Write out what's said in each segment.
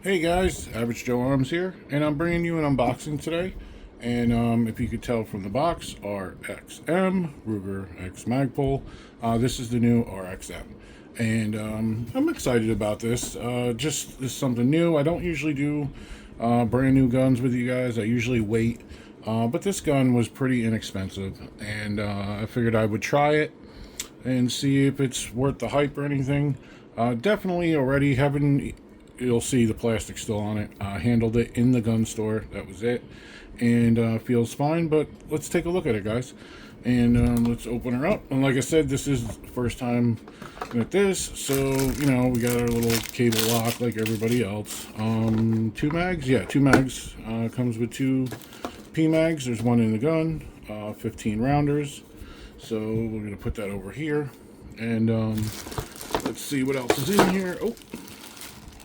Hey guys, Average Joe Arms here, and I'm bringing you an unboxing today. And if you could tell from the box, RXM, Ruger X Magpul. This is the new RXM. And I'm excited about this. This is something new. I don't usually do brand new guns with you guys. I usually wait. But this gun was pretty inexpensive, and I figured I would try it and see if it's worth the hype or anything. Definitely already having, you'll see the plastic still on it. Handled it in the gun store, that was it, and feels fine. But let's take a look at it, guys, and let's open her up. And like I said, this is the first time with this, so you know, we got our little cable lock like everybody else. Two mags, yeah, two mags. Comes with two P mags. There's one in the gun, 15 rounders. So we're gonna put that over here, and let's see what else is in here. Oh,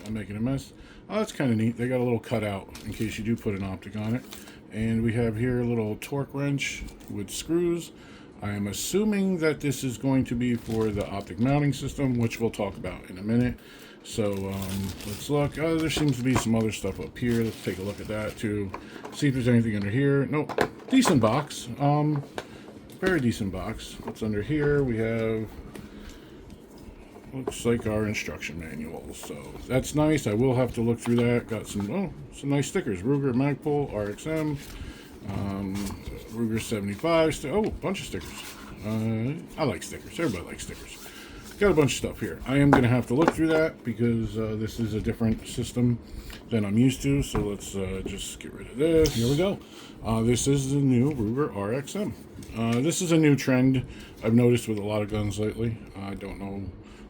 I'm making a mess. Oh, that's kind of neat. They got a little cutout in case you do put an Optic on it. And we have here a little torque wrench with screws. I am assuming that this is going to be for the Optic mounting system, which we'll talk about in a minute. So let's look. There seems to be some other stuff up here. Let's take a look at that too. See if there's anything under here. Nope. Decent box. Very decent box. What's under here? We have, looks like our instruction manual, so that's nice. I will have to look through that. Got some nice stickers. Ruger Magpul RXM, Ruger 75. Oh, a bunch of stickers. I like stickers. Everybody likes stickers. Got a bunch of stuff here. I am going to have to look through that because this is a different system than I'm used to. So let's just get rid of this. Here we go. This is the new Ruger RXM. This is a new trend I've noticed with a lot of guns lately. I don't know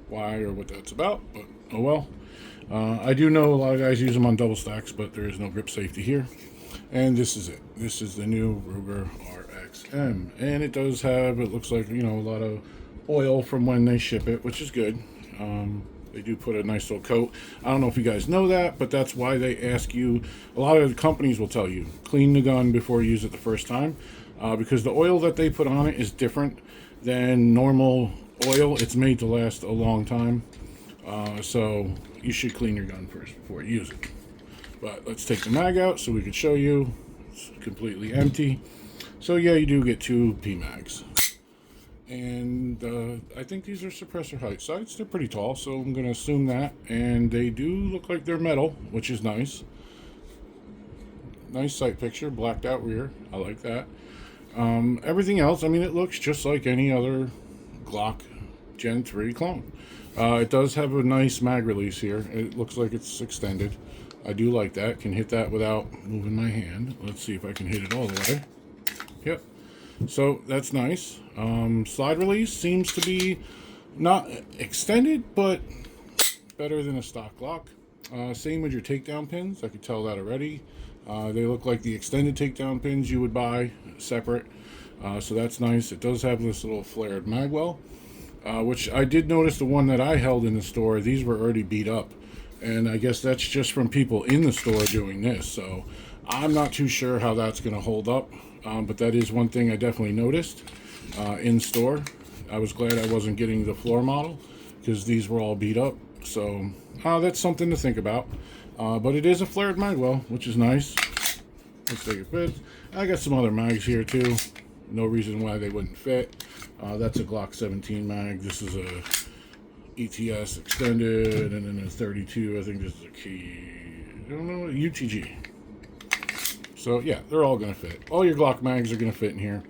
why or what that's about, but oh well. I do know a lot of guys use them on double stacks, but there is no grip safety here. And this is it. This is the new Ruger RXM, and it does have, it looks like, you know, a lot of oil from when they ship it, which is good. They do put a nice little coat. I don't know if you guys know that, but that's why they ask you, a lot of the companies will tell you, clean the gun before you use it the first time, because the oil that they put on it is different than normal oil. It's made to last a long time, so you should clean your gun first before you use it. But let's take the mag out so we can show you. It's completely empty. So yeah, you do get two P mags. And I think these are suppressor height sights. They're pretty tall, so I'm going to assume that. And they do look like they're metal, which is nice. Nice sight picture, blacked out rear. I like that. Everything else, I mean, it looks just like any other Glock Gen 3 clone. It does have a nice mag release here. It looks like it's extended. I do like that. Can hit that without moving my hand. Let's see if I can hit it all the way. Yep. So that's nice. Slide release seems to be not extended, but better than a stock Glock. Same with your takedown pins. I could tell that already. They look like the extended takedown pins you would buy separate. So that's nice. It does have this little flared magwell, which I did notice the one that I held in the store, these were already beat up. And I guess that's just from people in the store doing this. So I'm not too sure how that's going to hold up. But that is one thing I definitely noticed in store. I was glad I wasn't getting the floor model because these were all beat up. So that's something to think about. But it is a flared magwell, which is nice. Looks like it fits. I got some other mags here too. No reason why they wouldn't fit. That's a Glock 17 mag. This is a ETS extended, and then a 32. I think this is a key. I don't know, UTG. So yeah, they're all going to fit. All your Glock mags are going to fit in here,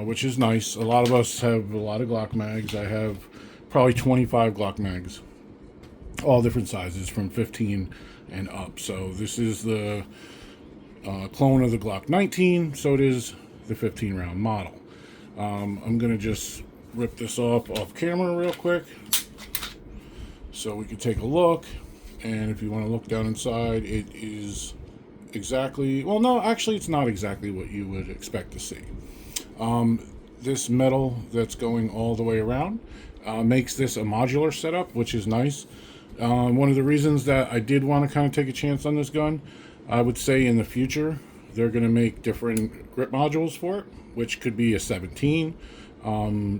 which is nice. A lot of us have a lot of Glock mags. I have probably 25 Glock mags, all different sizes from 15 and up. So this is the clone of the Glock 19, so it is the 15 round model. I'm going to just rip this off camera real quick so we can take a look. And if you want to look down inside, it is exactly, well, no, actually it's not exactly what you would expect to see. This metal that's going all the way around makes this a modular setup, which is nice. One of the reasons that I did want to kind of take a chance on this gun, I would say in the future they're going to make different grip modules for it, which could be a 17,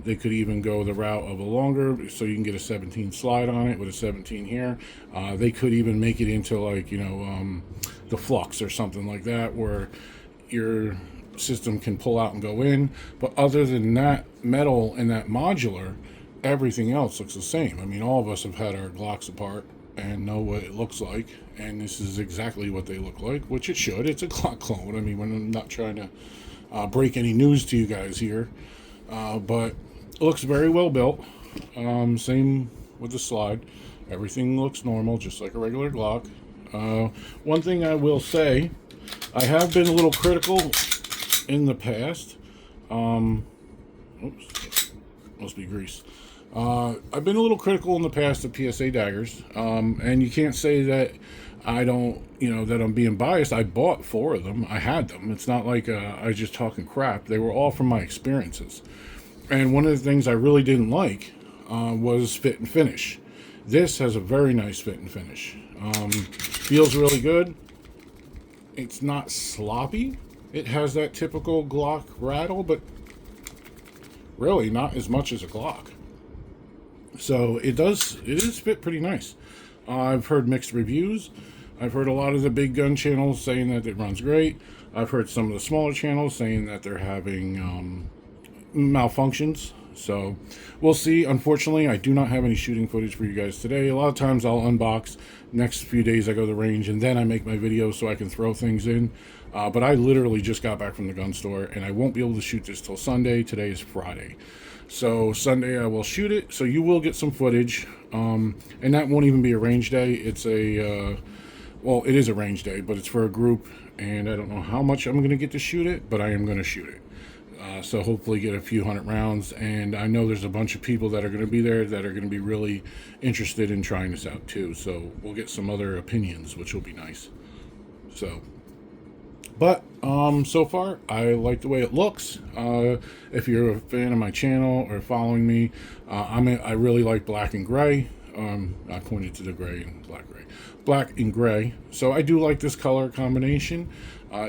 They could even go the route of a longer, so you can get a 17 slide on it with a 17 here. They could even make it into like, the flux or something like that, where your system can pull out and go in. But other than that metal and that modular, everything else looks the same. I mean, all of us have had our Glocks apart and know what it looks like, and this is exactly what they look like, which it should. It's a Glock clone. I mean, I'm not trying to break any news to you guys here, but it looks very well built. Same with the slide. Everything looks normal, just like a regular Glock. One thing I will say, I have been a little critical in the past. Oops, must be grease. I've been a little critical in the past of PSA daggers, and you can't say that I don't, that I'm being biased. I bought 4 of them. I had them. It's not like I was just talking crap. They were all from my experiences. And one of the things I really didn't like was fit and finish. This has a very nice fit and finish. Feels really good. It's not sloppy. It has that typical Glock rattle, but really not as much as a Glock. So it is fit pretty nice. I've heard mixed reviews. I've heard a lot of the big gun channels saying that it runs great. I've heard some of the smaller channels saying that they're having malfunctions. So we'll see. Unfortunately, I do not have any shooting footage for you guys today. A lot of times I'll unbox. Next few days I go to the range and then I make my videos so I can throw things in. But I literally just got back from the gun store and I won't be able to shoot this till Sunday. Today is Friday. So Sunday I will shoot it. So you will get some footage. And that won't even be a range day. It's a, well, it is a range day, but it's for a group. And I don't know how much I'm going to get to shoot it, but I am going to shoot it. So hopefully get a few hundred rounds, and I know there's a bunch of people that are going to be there that are going to be really interested in trying this out too, so we'll get some other opinions, which will be nice. So, but so far I like the way it looks. If you're a fan of my channel or following me, I really like black and gray. I pointed to the gray and black and gray. So I do like this color combination.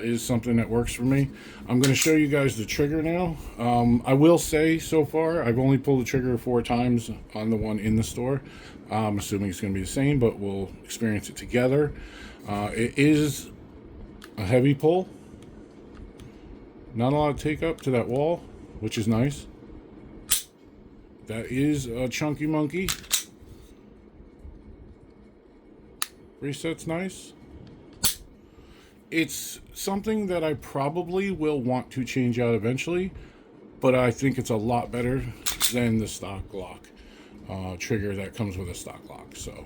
Is something that works for me. I'm going to show you guys the trigger now. I will say so far I've only pulled the trigger 4 times on the one in the store. I'm assuming it's going to be the same, but we'll experience it together. It is a heavy pull. Not a lot of take up to that wall, which is nice. That is a chunky monkey. Reset's nice. It's something that I probably will want to change out eventually, but I think it's a lot better than the stock Glock trigger that comes with a stock Glock. So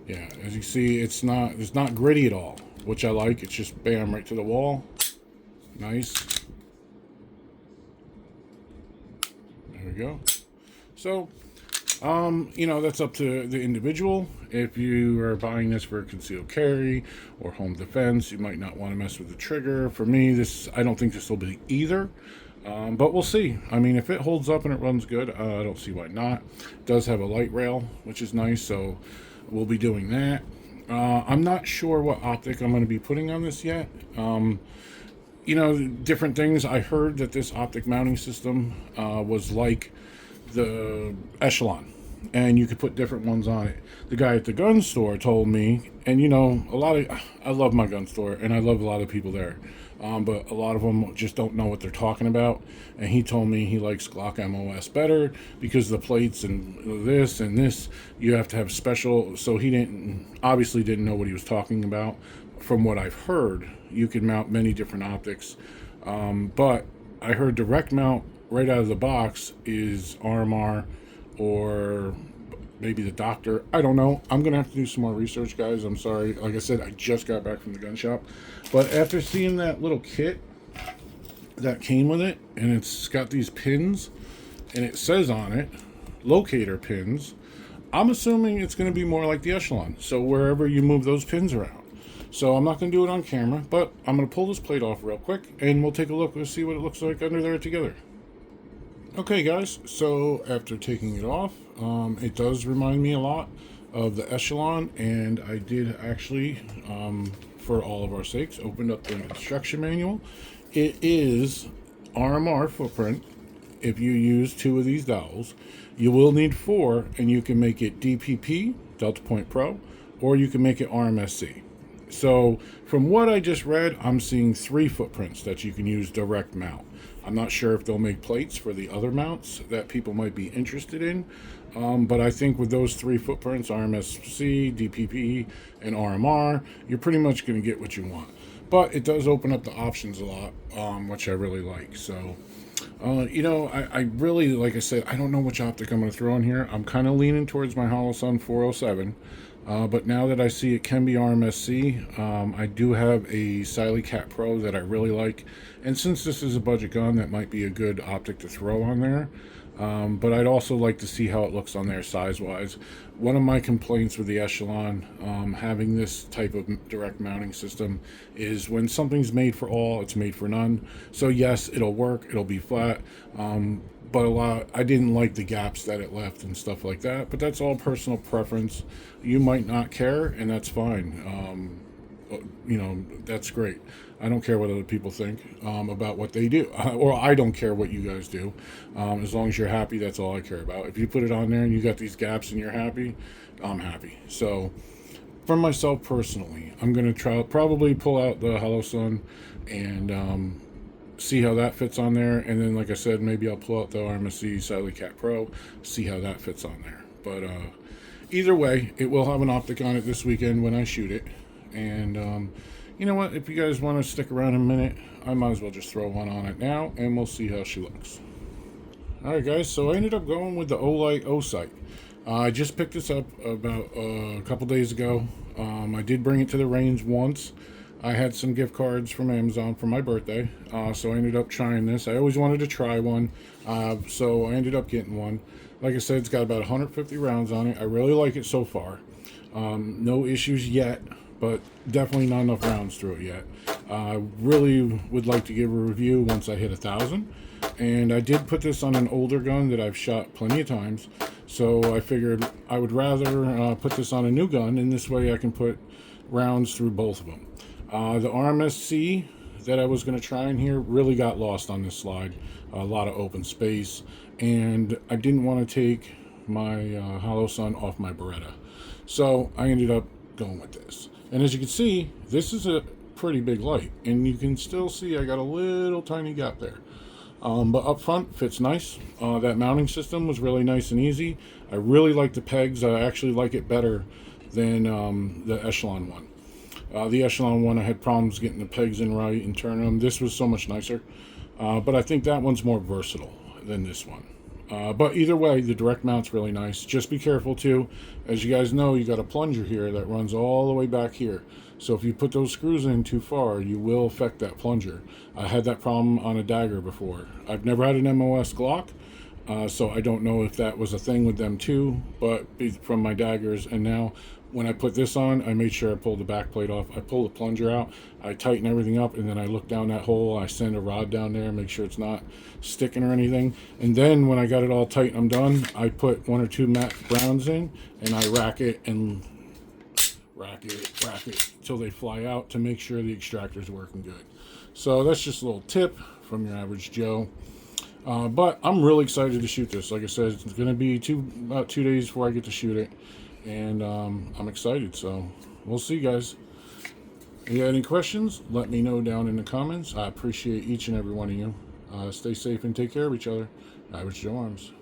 yeah, as you see, it's not gritty at all, which I like. It's just bam, right to the wall. Nice. There we go. So that's up to the individual. If you are buying this for concealed carry or home defense, you might not want to mess with the trigger. For me, I don't think this will be either, but we'll see. I mean, if it holds up and it runs good, I don't see why not. It does have a light rail, which is nice, so we'll be doing that. I'm not sure what optic I'm going to be putting on this yet. Different things. I heard that this optic mounting system was like the Echelon, and you could put different ones on it. The guy at the gun store told me, and I love my gun store and I love a lot of people there, but a lot of them just don't know what they're talking about, and he told me he likes Glock MOS better because the plates and this you have to have special. So he obviously didn't know what he was talking about. From what I've heard, you can mount many different optics, but I heard direct mount right out of the box is RMR or maybe the Doctor. I don't know. I'm going to have to do some more research, guys. I'm sorry. Like I said, I just got back from the gun shop. But after seeing that little kit that came with it, and it's got these pins, and it says on it, locator pins, I'm assuming it's going to be more like the Echelon. So wherever you move those pins around. So I'm not going to do it on camera, but I'm going to pull this plate off real quick, and we'll take a look and see what it looks like under there together. Okay guys, so after taking it off, it does remind me a lot of the Echelon, and I did actually, for all of our sakes, opened up the instruction manual. It is RMR footprint. if you use 2 of these dowels. You will need 4, and you can make it DPP, Delta Point Pro, or you can make it RMSC. So from what I just read, I'm seeing 3 footprints that you can use direct mount. I'm not sure if they'll make plates for the other mounts that people might be interested in, but I think with those 3 footprints, RMSC, DPP, and RMR, you're pretty much going to get what you want. But it does open up the options a lot, which I really like. So, I really, like I said, I don't know which optic I'm going to throw in here. I'm kind of leaning towards my Holosun 407. But now that I see it can be RMSC, I do have a Cat Pro that I really like. And since this is a budget gun, that might be a good optic to throw on there. But I'd also like to see how it looks on there size-wise. One of my complaints with the Echelon, having this type of direct mounting system, is when something's made for all, it's made for none. So yes, it'll work, it'll be flat, but I didn't like the gaps that it left and stuff like that. But that's all personal preference. You might not care, and that's fine. That's great. I don't care what other people think about what they do, or I don't care what you guys do. As long as you're happy, that's all I care about. If you put it on there and you got these gaps and you're happy, I'm happy. So for myself personally, I'm going to probably pull out the Holosun and see how that fits on there. And then, like I said, maybe I'll pull out the RMSC Cat Pro, see how that fits on there. But either way, it will have an optic on it this weekend when I shoot it. And you know what? If you guys want to stick around a minute, I might as well just throw one on it now, and we'll see how she looks. Alright guys, so I ended up going with the Olight O-Sight. I just picked this up about a couple days ago. I did bring it to the range once. I had some gift cards from Amazon for my birthday, so I ended up trying this. I always wanted to try one, so I ended up getting one. Like I said, it's got about 150 rounds on it. I really like it so far. No issues yet, but definitely not enough rounds through it yet. I really would like to give a review once I hit 1,000. And I did put this on an older gun that I've shot plenty of times, so I figured I would rather put this on a new gun, and this way I can put rounds through both of them. The RMSC that I was going to try in here really got lost on this slide. A lot of open space, and I didn't want to take my Holosun off my Beretta, so I ended up going with this. And as you can see, this is a pretty big light, and you can still see I got a little tiny gap there. But up front, fits nice. That mounting system was really nice and easy. I really like the pegs. I actually like it better than the Echelon one. The Echelon one, I had problems getting the pegs in right and turning them. This was so much nicer. But I think that one's more versatile than this one. But either way, the direct mount's really nice. Just be careful too. As you guys know, you got a plunger here that runs all the way back here. So if you put those screws in too far, you will affect that plunger. I had that problem on a dagger before. I've never had an MOS Glock, so I don't know if that was a thing with them too, but from my daggers. And now when I put this on, I made sure I pulled the back plate off. I pull the plunger out, I tighten everything up, and then I look down that hole. I send a rod down there, make sure it's not sticking or anything. And then when I got it all tight and I'm done, I put 1 or 2 matte rounds in, and I rack it until they fly out to make sure the extractor's working good. So that's just a little tip from your average Joe. But I'm really excited to shoot this. Like I said, it's going to be about 2 days before I get to shoot it. And I'm excited, so we'll see, guys. If you got any questions, let me know down in the comments. I appreciate each and every one of you. Stay safe and take care of each other. Average Joe Arms.